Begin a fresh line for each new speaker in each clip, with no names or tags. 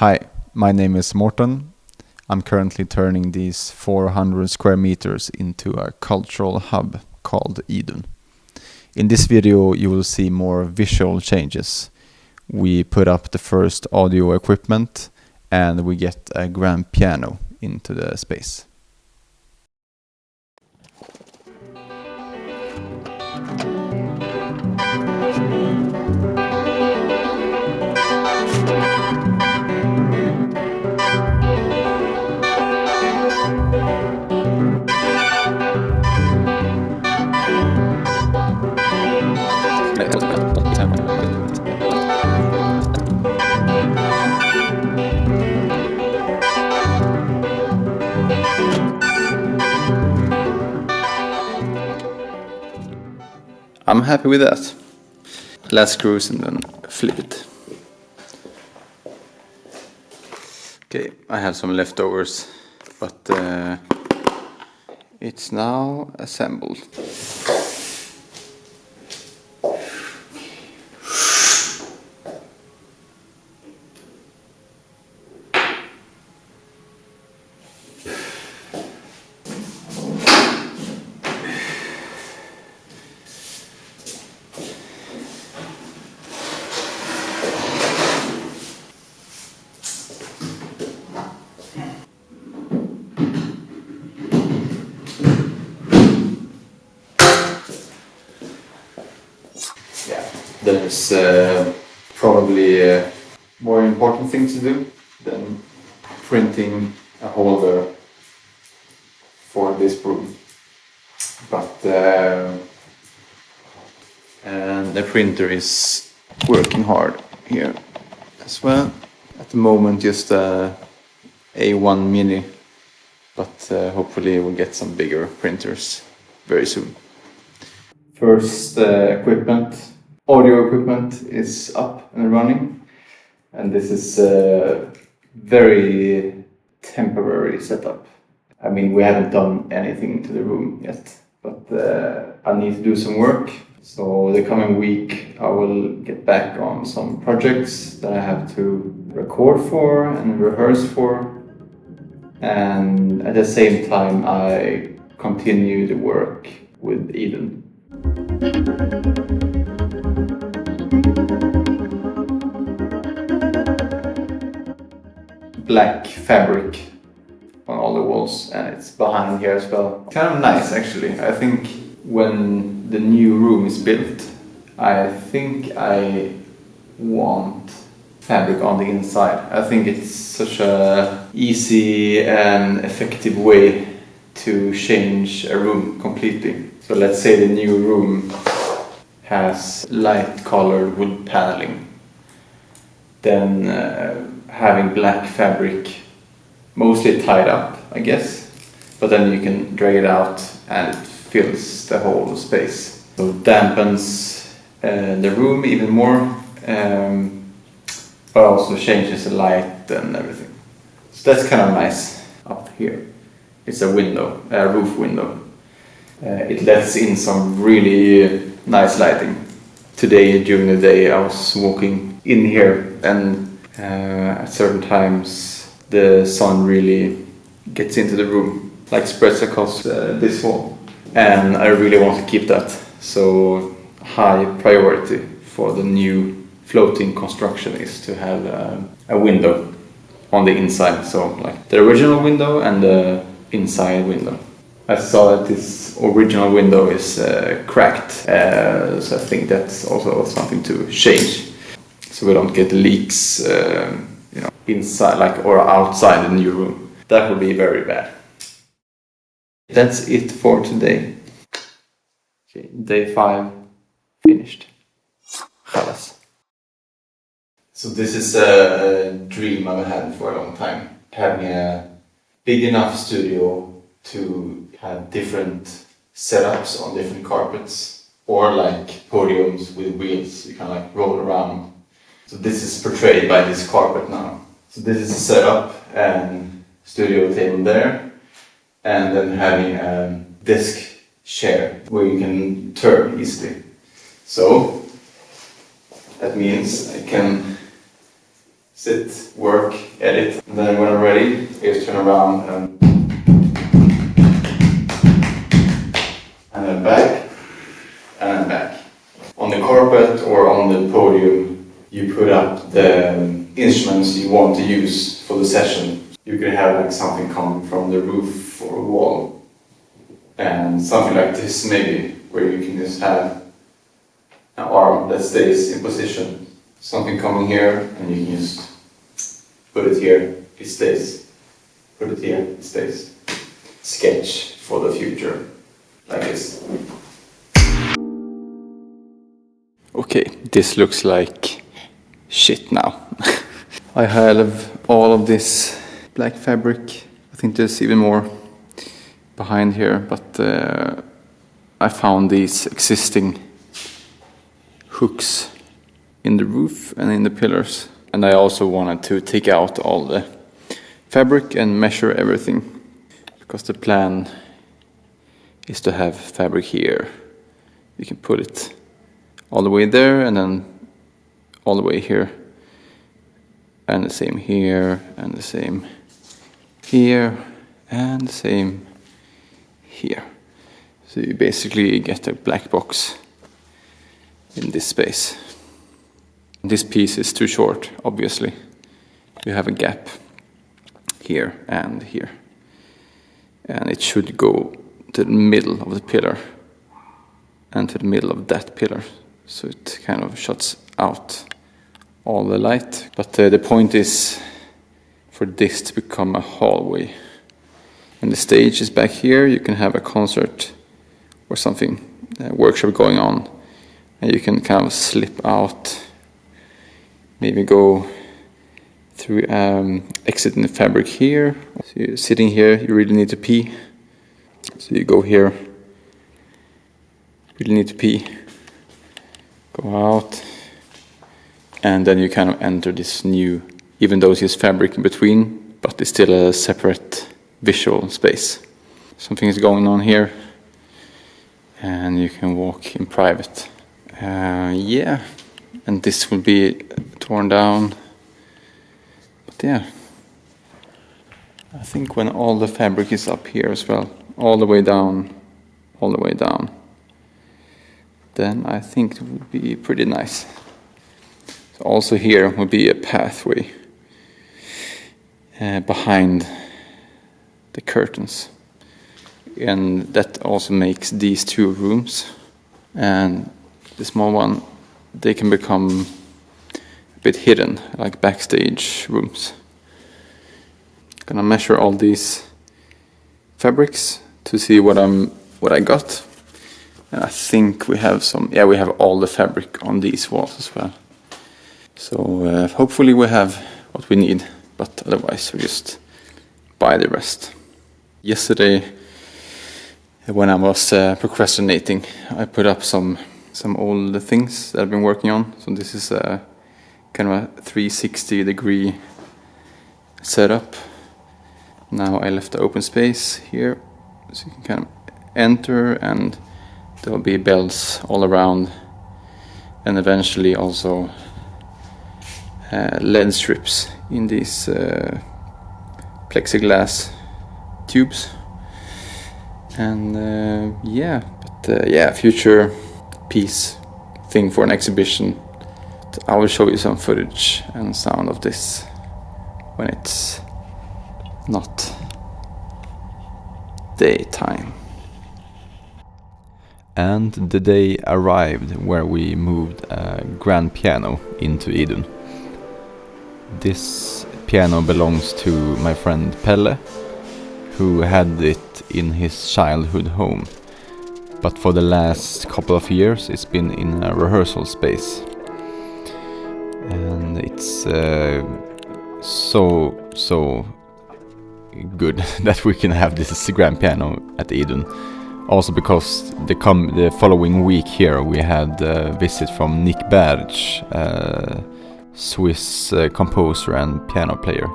Hi, my name is Morten. I'm currently turning these 400 square meters into a cultural hub called IDUN. In this video you will see more visual changes. We put up the first audio equipment and we get a grand piano into the space. I'm happy with that. Last screws and then flip it. Okay, I have some leftovers, but it's now assembled. There's probably more important things to do than printing a holder for this broom. But and the printer is working hard here as well. At the moment just a A1 mini, but hopefully we'll get some bigger printers very soon. First audio equipment is up and running, and this is a very temporary setup. I mean, we haven't done anything to the room yet, but I need to do some work. So the coming week I will get back on some projects that I have to record for and rehearse for, and at the same time I continue the work with IDUN. Black fabric on all the walls, and it's behind here as well. Kind of nice actually. I think when the new room is built, I think I want fabric on the inside. I think it's such a easy and effective way to change a room completely. So let's say the new room has light colored wood paneling, then having black fabric, mostly tied up I guess, but then you can drag it out and it fills the whole space. So it dampens the room even more, but also changes the light and everything. So that's kind of nice. Up here it's a window, a roof window. It lets in some really nice lighting. Today during the day I was walking in here, and at certain times the sun really gets into the room, like spreads across this wall, and I really want to keep that. So high priority for the new floating construction is to have a window on the inside, so like the original window and the inside window. I saw that this original window is cracked, so I think that's also something to change, so we don't get leaks, inside or outside the new room. That would be very bad. That's it for today. Okay, day 5 finished. Chalas. So this is a dream I've had for a long time, having a big enough studio to have different setups on different carpets, or like podiums with wheels you can like roll around. So this is portrayed by this carpet now. So this is a setup and studio table there, and then having a desk chair where you can turn easily. So that means I can sit, work, edit. And then when I'm ready, I just turn around and then back, and then back. On the carpet or on the podium, you put up the instruments you want to use for the session. You could have like something coming from the roof or a wall. And something like this maybe, where you can just have an arm that stays in position. Something coming here, and you can just put it here, it stays. Put it here, it stays. Sketch for the future, like this. Okay, this looks like shit now. I have all of this black fabric. I think there's even more behind here, but I found these existing hooks in the roof and in the pillars. And I also wanted to take out all the fabric and measure everything, because the plan is to have fabric here. You can put it all the way there and then all the way here, and the same here, and the same here, and the same here. So you basically get a black box in this space. This piece is too short, obviously. You have a gap here and here. And it should go to the middle of the pillar and to the middle of that pillar. So it kind of shuts out all the light. But the point is for this to become a hallway. And the stage is back here. You can have a concert or something, a workshop going on. And you can kind of slip out, maybe go through exiting the fabric here. So you're sitting here, you really need to pee. So you go here, really need to pee. Go out. And then you kind of enter this new, even though there's fabric in between, but it's still a separate visual space. Something is going on here. And you can walk in private. Yeah, and this will be torn down. But yeah, I think when all the fabric is up here as well, all the way down, then I think it would be pretty nice. So also here will be a pathway behind the curtains. And that also makes these two rooms and the small one, they can become a bit hidden, like backstage rooms. Gonna measure all these fabrics to see what I got. And I think we have we have all the fabric on these walls as well. So hopefully we have what we need, but otherwise we just buy the rest. Yesterday, when I was procrastinating, I put up some old things that I've been working on. So this is a kind of a 360-degree setup. Now I left the open space here, so you can kind of enter, and there will be bells all around, and eventually also LED strips in these plexiglass tubes. And future piece thing for an exhibition. I will show you some footage and sound of this when it's not daytime.
And the day arrived where we moved a grand piano into IDUN. This piano belongs to my friend Pelle, who had it in his childhood home. But for the last couple of years it's been in a rehearsal space. And it's so good that we can have this grand piano at IDUN. Also because the following week here we had a visit from Nick Berge, Swiss composer and piano player.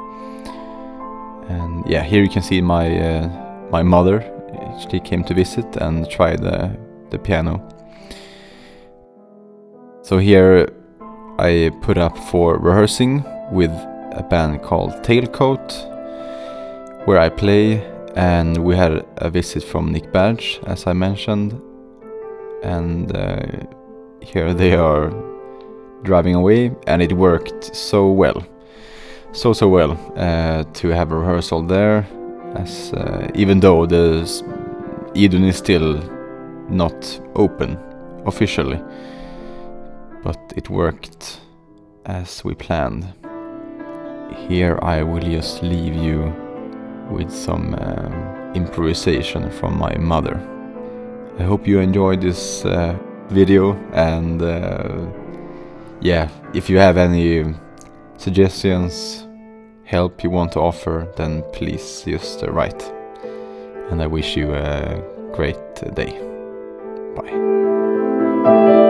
And yeah, here you can see my mother. She came to visit and try the piano. So here I put up for rehearsing with a band called Tailcoat, where I play, and we had a visit from Nick Badge, as I mentioned, and here they are driving away, and it worked so well, so well to have a rehearsal there, as even though the IDUN is still not open officially, but it worked as we planned. Here I will just leave you with some improvisation from my mother. I hope you enjoyed this video, and yeah, if you have any suggestions, help you want to offer, then please just write. And I wish you a great day. Bye.